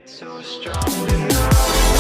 So strong enough.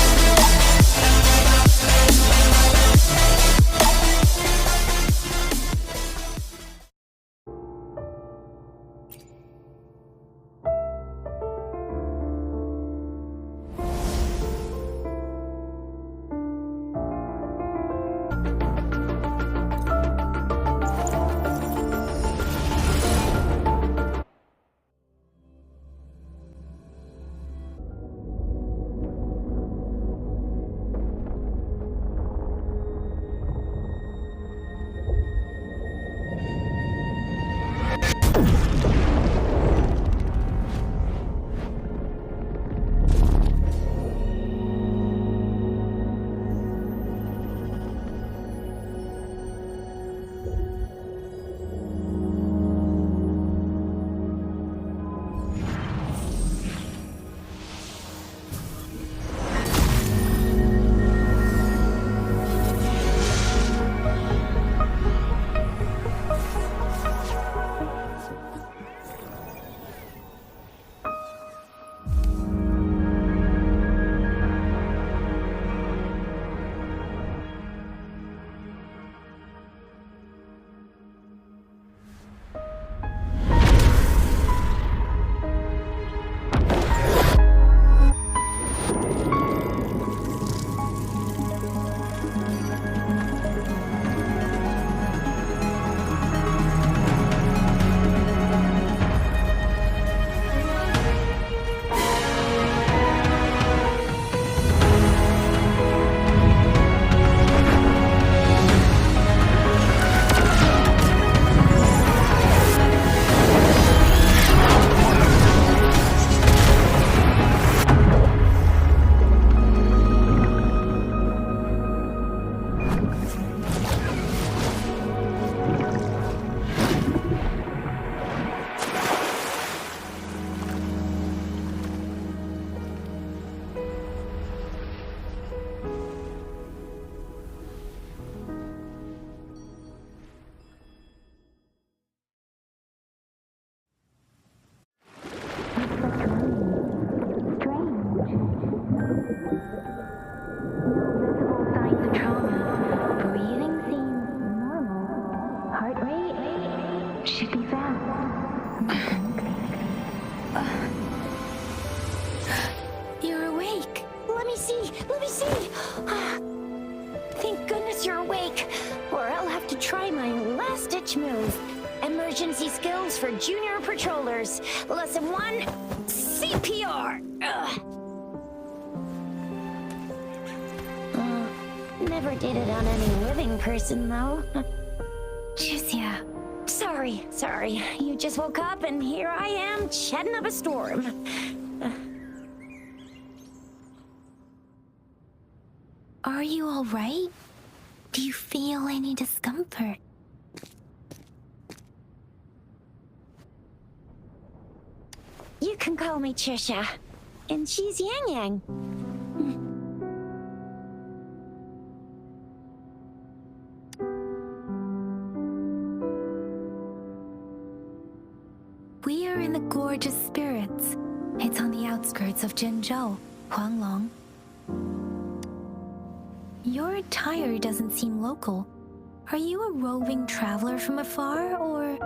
Emergency skills for junior patrollers. Lesson 1, CPR. Never did it on any living person, though. Juicia. Sorry. You just woke up, and here I am, chatting up a storm. Are you all right? Do you feel any discomfort? You can call me Trisha, and she's Yang Yang. We are in the Gorgeous Spirits. It's on the outskirts of Jinzhou, Huanglong. Your attire doesn't seem local. Are you a roving traveler from afar, or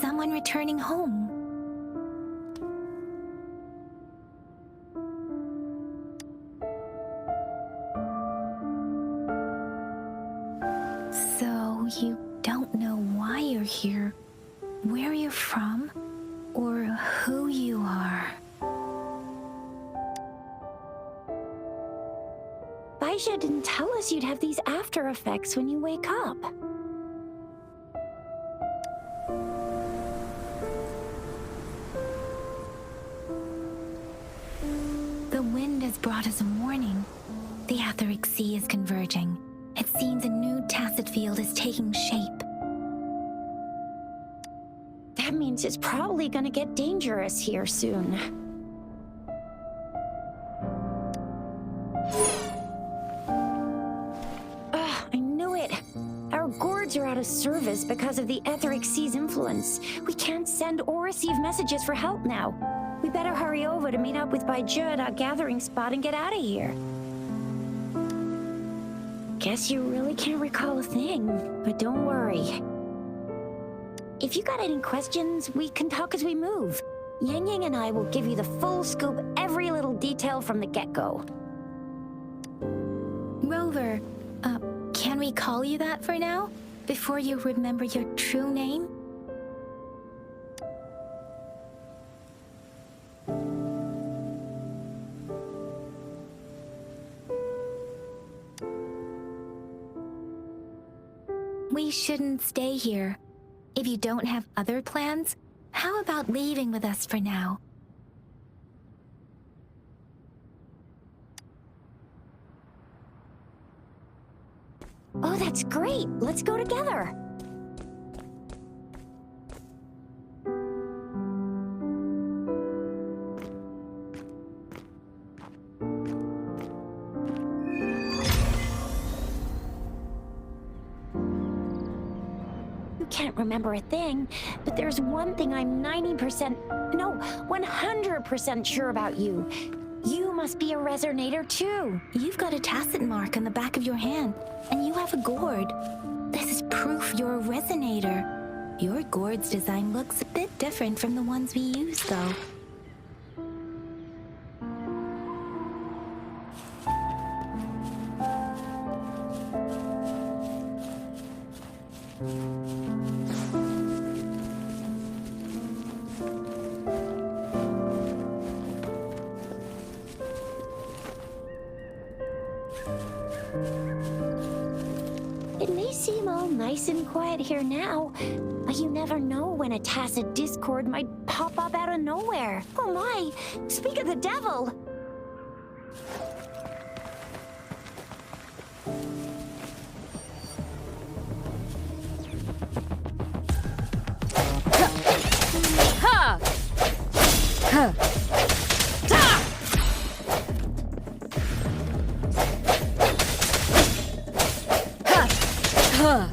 someone returning home? So you don't know why you're here, where you're from, or who you are. Baisha didn't tell us you'd have these after effects when you wake up. The wind has brought us a warning. The etheric sea is converging. It seems a new tacit field is taking shape. That means it's probably gonna get dangerous here soon. I knew it. Our gourds are out of service because of the etheric sea's influence. We can't send or receive messages for help now. We better hurry over to meet up with Baiju at our gathering spot and get out of here. Guess you really can't recall a thing, but don't worry. If you got any questions, we can talk as we move. Yang Yang and I will give you the full scoop, every little detail from the get-go. Rover, can we call you that for now? Before you remember your true name? We shouldn't stay here. If you don't have other plans, how about leaving with us for now? Oh, that's great. Let's go together. You can't remember a thing, but there's one thing I'm 100% sure about you. You must be a resonator too. You've got a tacit mark on the back of your hand, and you have a gourd. This is proof you're a resonator. Your gourd's design looks a bit different from the ones we use, though. It may seem all nice and quiet here now, but you never know when a tacit discord might pop up out of nowhere. Oh my! Speak of the devil! Ha! Huh. Huh.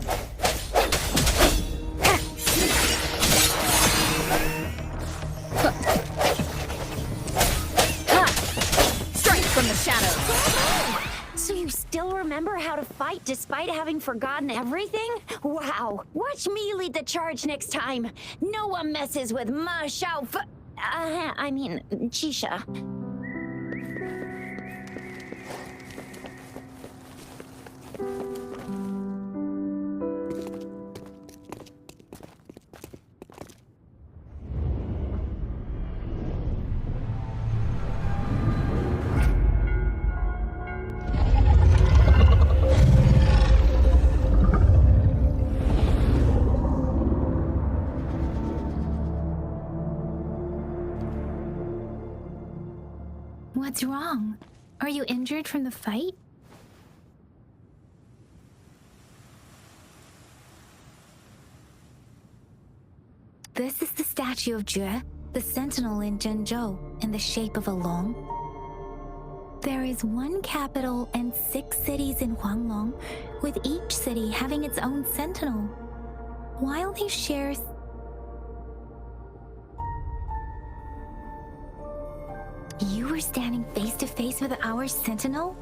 Strike from the shadows. So you still remember how to fight despite having forgotten everything? Wow! Watch me lead the charge next time. No one messes with Ma Xiao Chisha. What's wrong? Are you injured from the fight? This is the statue of Jue, the sentinel in Zhenzhou, in the shape of a long. There is one capital and 6 cities in Huanglong, with each city having its own sentinel. While they share... You were standing face to face with our sentinel?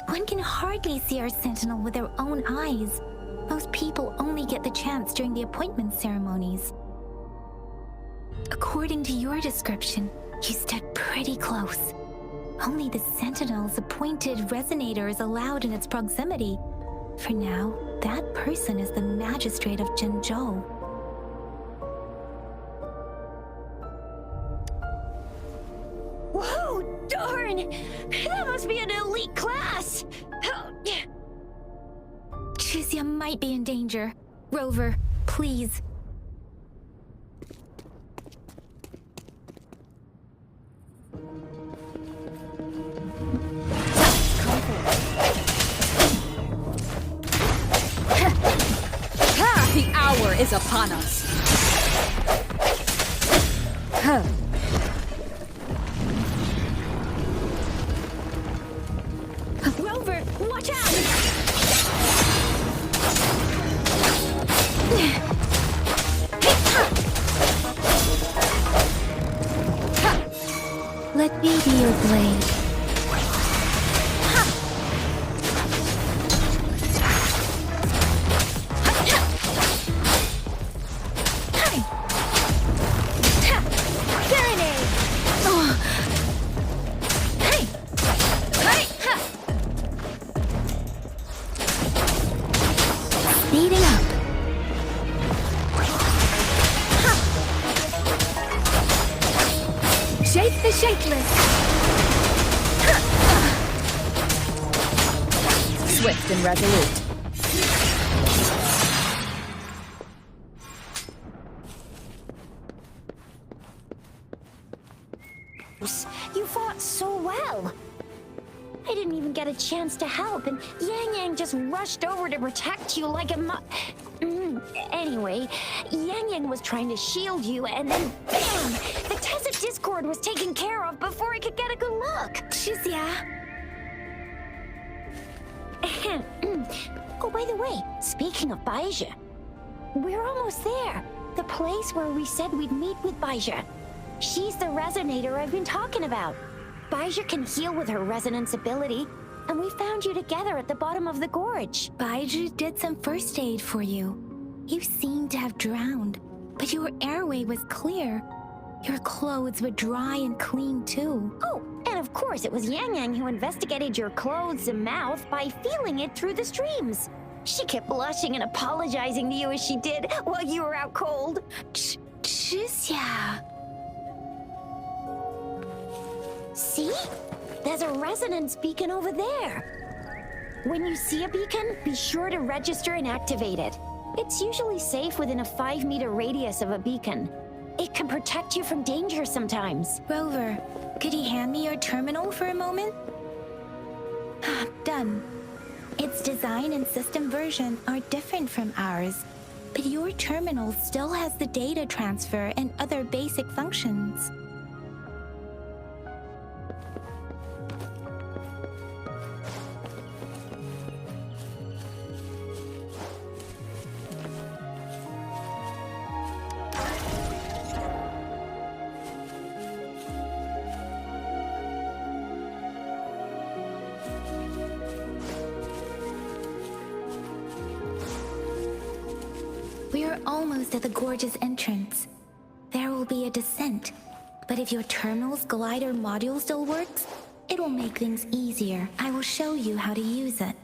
One can hardly see our sentinel with their own eyes. Most people only get the chance during the appointment ceremonies. According to your description, you stood pretty close. Only the sentinel's appointed resonator is allowed in its proximity. For now, that person is the magistrate of Zhenzhou. Whoa, darn! That must be an elite class! Chizia might be in danger. Rover, please. The hour is upon us. Huh. Rover, watch out! Let me be your blade. Speeding up. Shake the shakeless. Swift and resolute. You fought so well. I didn't even get a chance to help, and Yang Yang just rushed over to protect you like a Anyway, Yang Yang was trying to shield you, and then BAM! The Tacit Discord was taken care of before I could get a good look. Oh, by the way, speaking of Baizhi, we're almost there. The place where we said we'd meet with Baizhi. She's the resonator I've been talking about. Baizhi can heal with her resonance ability, and we found you together at the bottom of the gorge. Baizhi did some first aid for you. You seemed to have drowned, but your airway was clear. Your clothes were dry and clean too. Oh, and of course it was Yang Yang who investigated your clothes and mouth by feeling it through the streams. She kept blushing and apologizing to you as she did while you were out cold. Xia. See? There's a resonance beacon over there. When you see a beacon, be sure to register and activate it. It's usually safe within a 5-meter radius of a beacon. It can protect you from danger sometimes. Rover, could you hand me your terminal for a moment? Done. Its design and system version are different from ours, but your terminal still has the data transfer and other basic functions. We are almost at the gorge's entrance. There will be a descent, but if your terminal's glider module still works, it will make things easier. I will show you how to use it.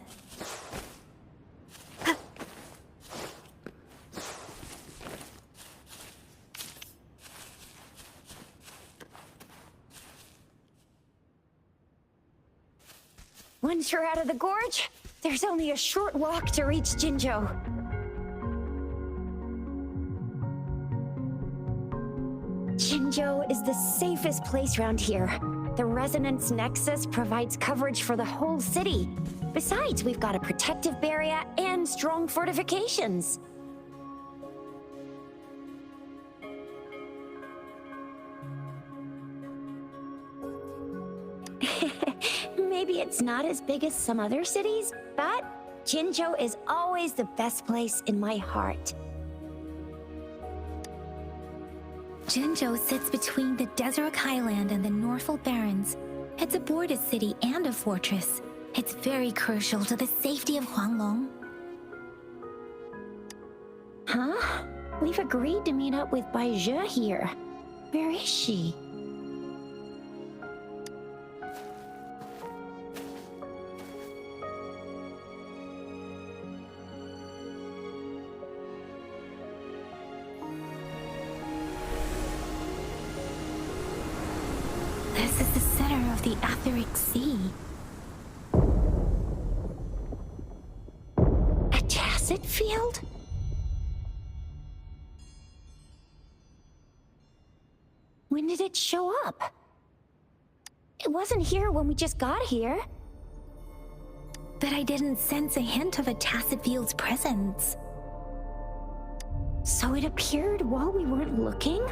Once you're out of the gorge, there's only a short walk to reach Jinzhou. Jinzhou is the safest place around here. The Resonance Nexus provides coverage for the whole city. Besides, we've got a protective barrier and strong fortifications. Maybe it's not as big as some other cities, but Jinzhou is always the best place in my heart. Jinzhou sits between the Desert Highland and the Norfolk Barrens. It's a border city and a fortress. It's very crucial to the safety of Huanglong. Huh? We've agreed to meet up with Baizhi here. Where is she? This is the center of the Etheric Sea. A tacit field? When did it show up? It wasn't here when we just got here. But I didn't sense a hint of a tacit field's presence. So it appeared while we weren't looking?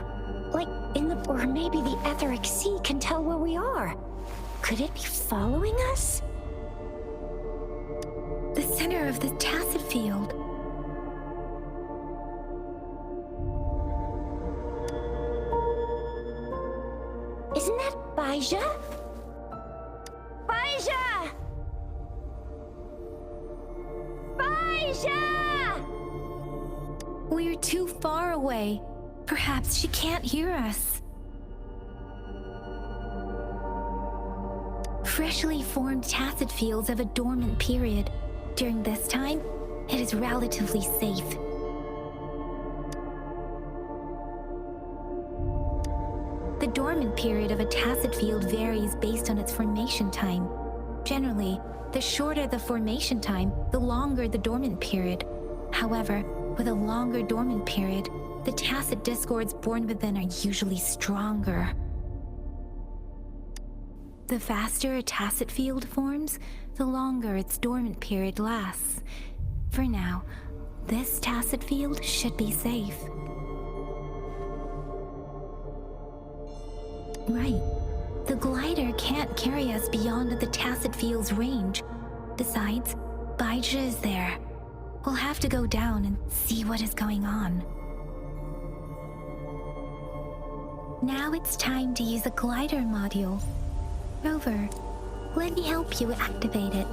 Like in the... or maybe the Etheric Sea can tell where we are. Could it be following us? The center of the tacit field. Isn't that Baija? Baija! Baija! We're too far away. Perhaps she can't hear us. Freshly formed tacet fields have a dormant period. During this time, it is relatively safe. The dormant period of a tacet field varies based on its formation time. Generally, the shorter the formation time, the longer the dormant period. However, with a longer dormant period, the tacet discords born within are usually stronger. The faster a tacet field forms, the longer its dormant period lasts. For now, this tacet field should be safe. Right. The glider can't carry us beyond the tacet field's range. Besides, Baija is there. We'll have to go down and see what is going on. Now it's time to use a glider module. Rover, let me help you activate it.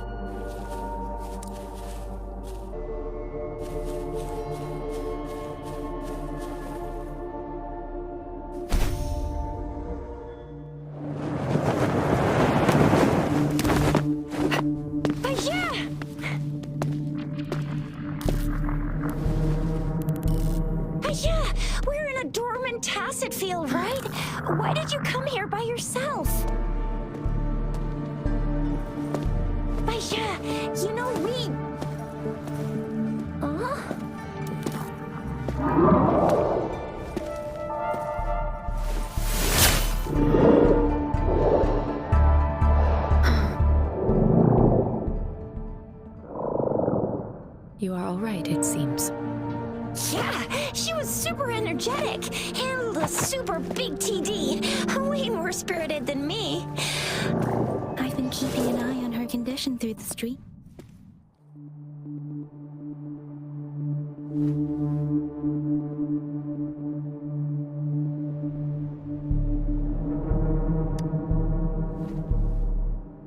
We're in a dormant tacet field, right? Why did you come here by yourself? Baija, you know we... You are all right, it seems. Yeah, she was super energetic and a super big TD. Way more spirited than me. I've been keeping an eye on her condition through the street.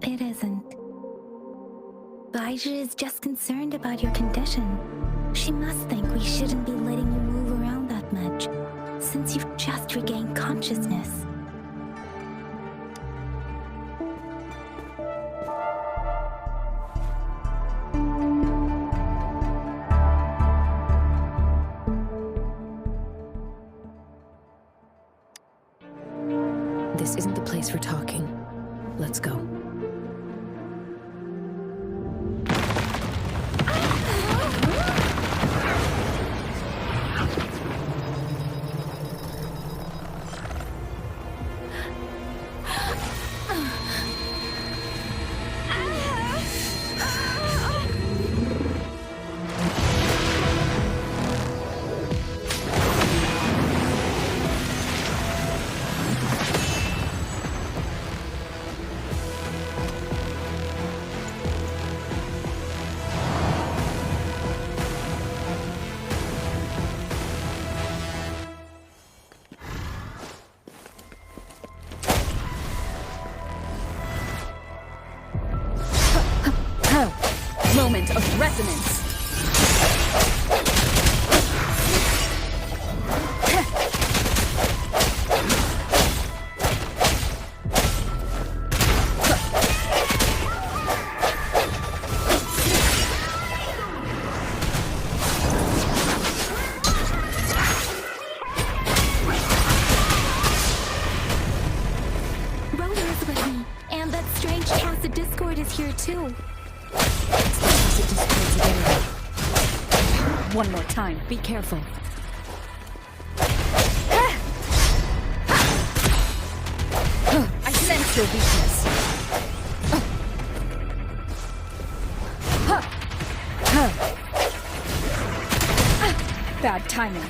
It isn't. Baija is just concerned about your condition. She must think we shouldn't be letting you move around that much, since you've just regained consciousness. This isn't the place for talking. Let's go. Moment of resonance. Rover is with me, and that strange tacet discord is here too. One more time, be careful. I sense your weakness. Bad timing.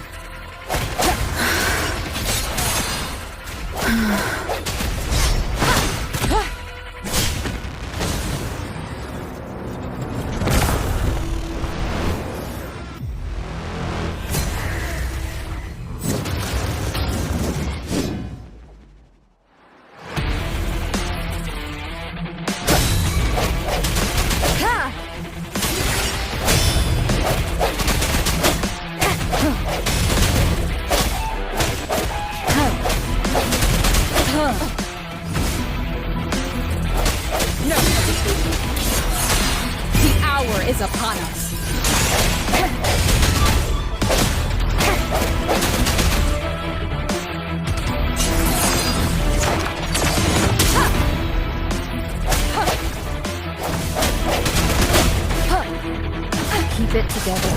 is upon us. Keep it together.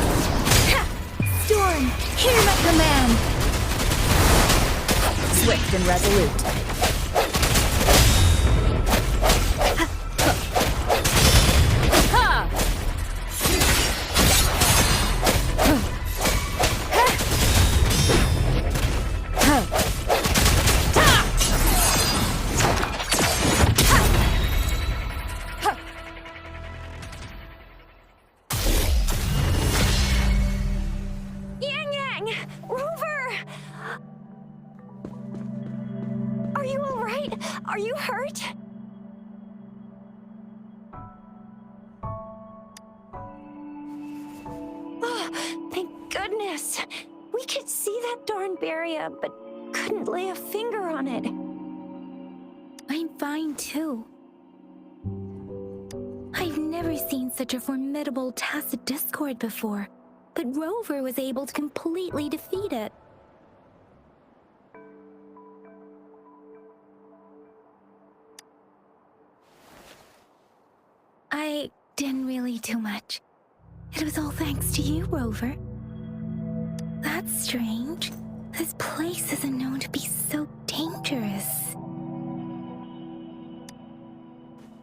Storm, hear my command. Swift and resolute. Yang Yang! Rover! Are you alright? Are you hurt? Oh, thank goodness. We could see that darn barrier, but couldn't lay a finger on it. I'm fine too. I've never seen such a formidable tacit discord before, but Rover was able to completely defeat it. I didn't really do much. It was all thanks to you, Rover. That's strange. This place isn't known to be so dangerous.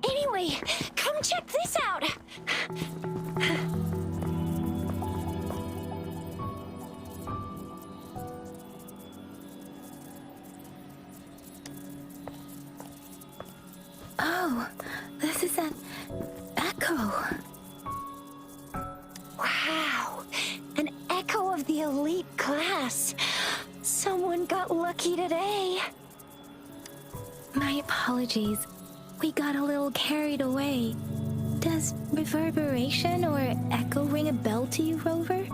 Anyway, come check this out! Oh, this is an echo. Wow, an echo of the elite class. Someone got lucky today. My apologies. We got a little carried away. Does reverberation or echo ring a bell to you, Rover?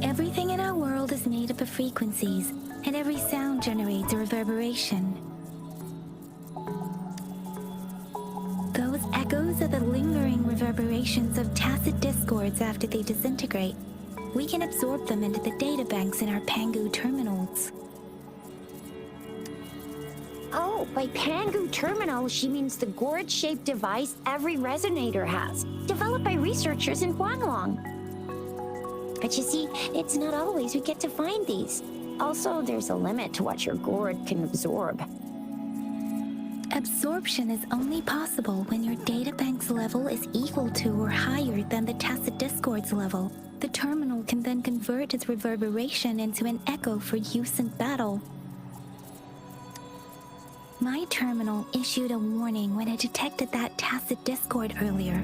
Everything in our world is made up of frequencies, and every sound generates a reverberation. Those echoes are the lingering reverberations of tacit discords after they disintegrate. We can absorb them into the databanks in our Pangu terminals. Oh, by Pangu Terminal, she means the gourd-shaped device every resonator has, developed by researchers in Huanglong. But you see, it's not always we get to find these. Also, there's a limit to what your gourd can absorb. Absorption is only possible when your databank's level is equal to or higher than the tacit discord's level. The terminal can then convert its reverberation into an echo for use in battle. My terminal issued a warning when it detected that tacit discord earlier.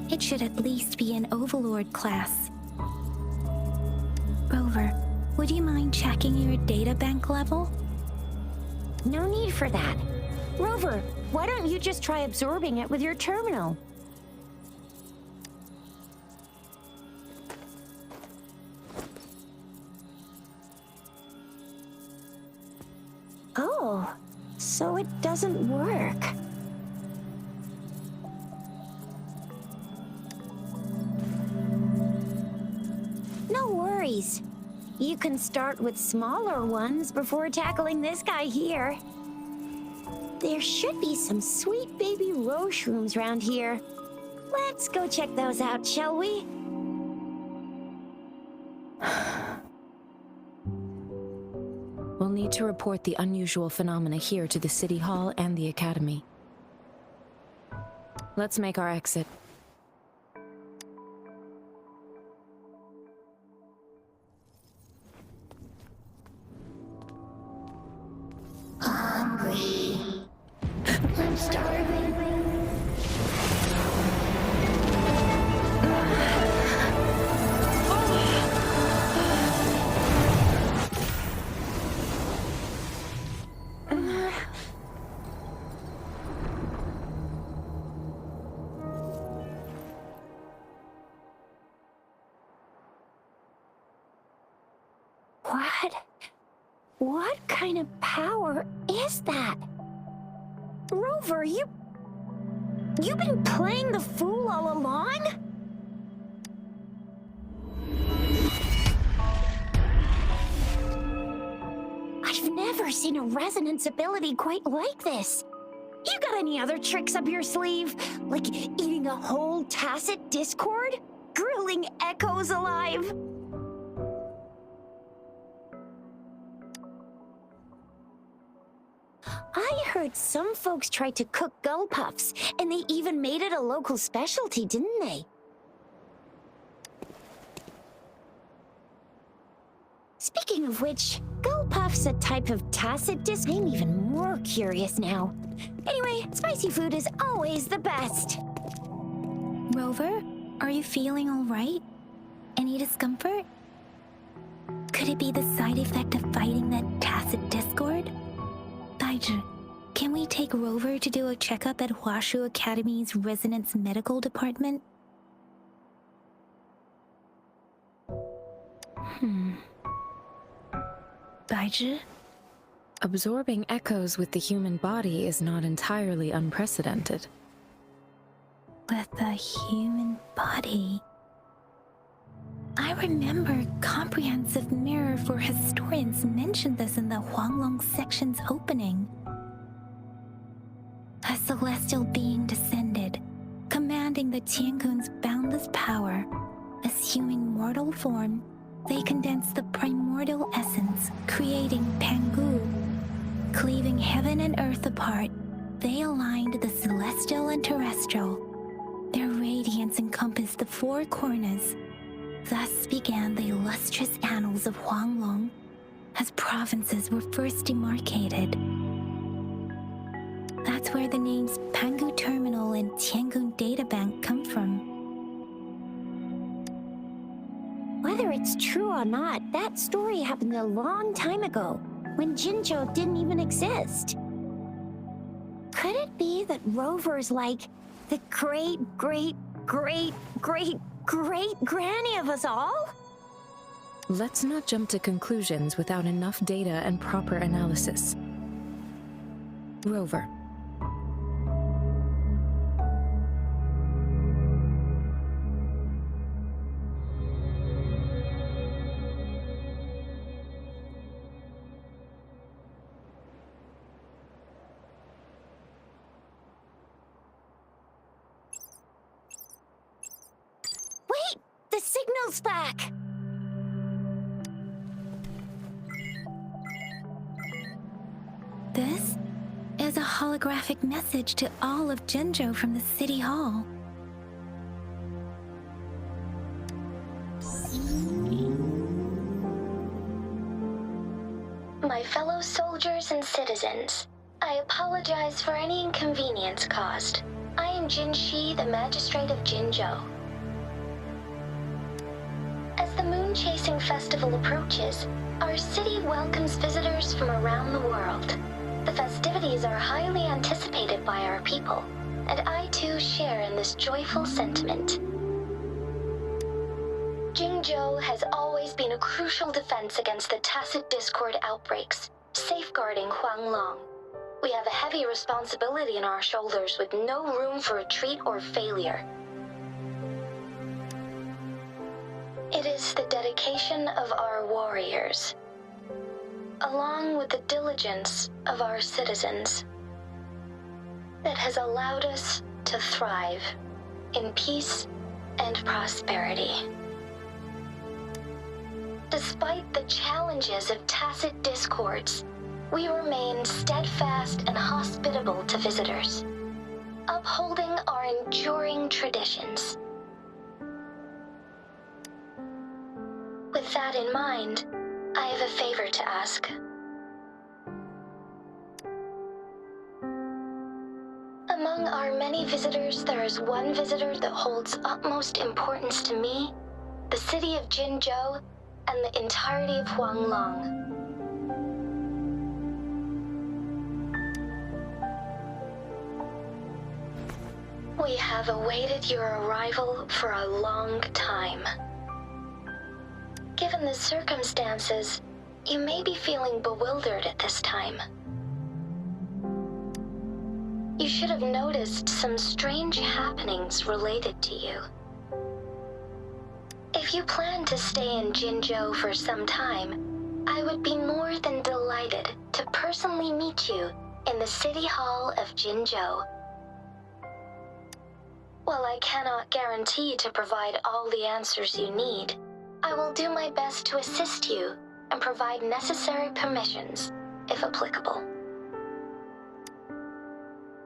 It should at least be an Overlord class. Rover, would you mind checking your databank level? No need for that. Rover, why don't you just try absorbing it with your terminal? Oh, so it doesn't work. No worries. You can start with smaller ones before tackling this guy here. There should be some sweet baby roche rooms around here. Let's go check those out, shall we? We'll need to report the unusual phenomena here to the City Hall and the Academy. Let's make our exit. Hungry. I'm starving. What kind of power is that? Rover, you You've been playing the fool all along? I've never seen a resonance ability quite like this. You got any other tricks up your sleeve? Like eating a whole tacit discord? Grilling echoes alive? I heard some folks tried to cook gull puffs, and they even made it a local specialty, didn't they? Speaking of which, gull puff's a type of tacit disc. I'm even more curious now. Anyway, spicy food is always the best. Rover, are you feeling all right? Any discomfort? Could it be the side effect of fighting that tacit discord? Daiju, can we take Rover to do a checkup at Hwashu Academy's Resonance Medical Department? Daiju? Absorbing echoes with the human body is not entirely unprecedented. With the human body. I remember Comprehensive Mirror for Historians mentioned this in the Huanglong section's opening. A celestial being descended, commanding the Tiangun's boundless power. Assuming mortal form, they condensed the primordial essence, creating Pangu. Cleaving heaven and earth apart, they aligned the celestial and terrestrial. Their radiance encompassed the four corners. Thus began the illustrious annals of Huanglong, as provinces were first demarcated. That's where the names Pangu Terminal and Tiangun Databank come from. Whether it's true or not, that story happened a long time ago, when Jinzhou didn't even exist. Could it be that Rover's like the great granny of us all? Let's not jump to conclusions without enough data and proper analysis. Rover. Wait! The signal's back! This is a holographic message to all of Jinzhou from the City Hall. My fellow soldiers and citizens, I apologize for any inconvenience caused. I am Jin Shi, the Magistrate of Jinzhou. As the moon-chasing festival approaches, our city welcomes visitors from around the world. The festivities are highly anticipated by our people, and I too share in this joyful sentiment. Jinzhou has always been a crucial defense against the tacit discord outbreaks, safeguarding Huanglong. We have a heavy responsibility on our shoulders with no room for retreat or failure. It is the dedication of our warriors, along with the diligence of our citizens, that has allowed us to thrive in peace and prosperity. Despite the challenges of tacit discords, we remain steadfast and hospitable to visitors, upholding our enduring traditions. With that in mind, I have a favor to ask. Among our many visitors, there is one visitor that holds utmost importance to me, the city of Jinzhou, and the entirety of Huanglong. We have awaited your arrival for a long time. Given the circumstances, you may be feeling bewildered at this time. you should have noticed some strange happenings related to you. If you plan to stay in Jinzhou for some time, I would be more than delighted to personally meet you in the City Hall of Jinzhou. While I cannot guarantee to provide all the answers you need, I will do my best to assist you and provide necessary permissions, if applicable.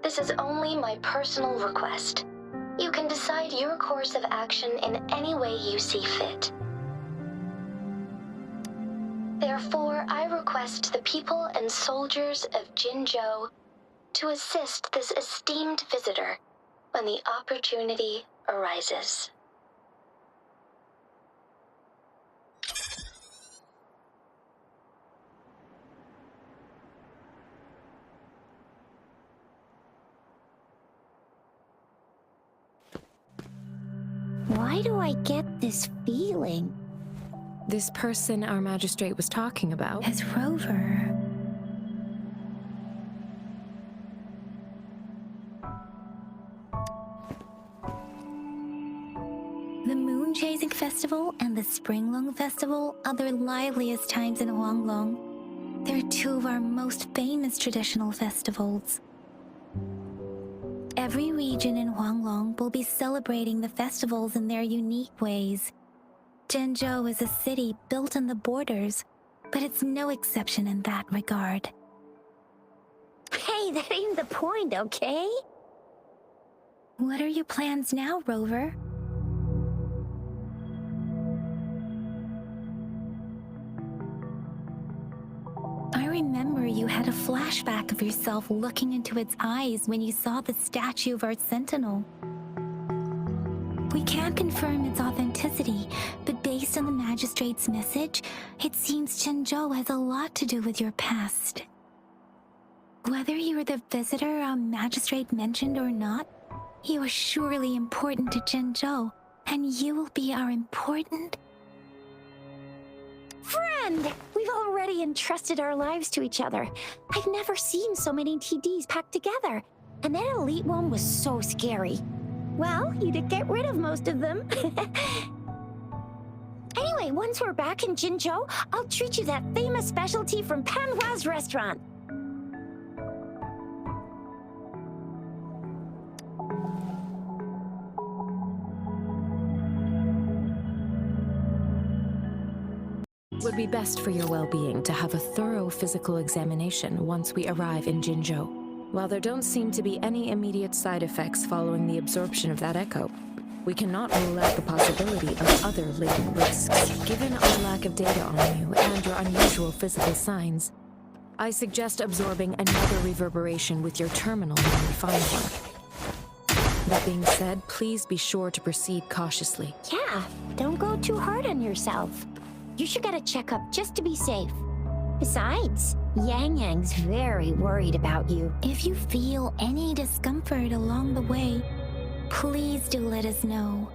This is only my personal request. You can decide your course of action in any way you see fit. Therefore, I request the people and soldiers of Jinzhou to assist this esteemed visitor when the opportunity arises. Why do I get this feeling? This person our magistrate was talking about. As Rover. The Moon Chasing Festival and the Springlong Festival are the liveliest times in Huanglong. They're two of our most famous traditional festivals. Every region in Huanglong will be celebrating the festivals in their unique ways. Jinzhou is a city built on the borders, but it's no exception in that regard. Hey, that ain't the point, okay? What are your plans now, Rover? I remember you had a flashback of yourself looking into its eyes when you saw the statue of our sentinel. We can't confirm its authenticity, but based on the magistrate's message, it seems Jinzhou has a lot to do with your past. Whether you're the visitor our magistrate mentioned or not, you are surely important to Jinzhou, and you will be our important Friend! We've already entrusted our lives to each other. I've never seen so many TDs packed together. And that elite one was so scary. Well, you did get rid of most of them. Anyway, once we're back in Jinzhou, I'll treat you that famous specialty from Panhua's restaurant. It would be best for your well-being to have a thorough physical examination once we arrive in Jinzhou. While there don't seem to be any immediate side effects following the absorption of that echo, we cannot rule out the possibility of other latent risks. Given our lack of data on you and your unusual physical signs, I suggest absorbing another reverberation with your terminal when we find one. That being said, please be sure to proceed cautiously. Yeah, don't go too hard on yourself. You should get a checkup just to be safe. Besides, Yang Yang's very worried about you. If you feel any discomfort along the way, please do let us know.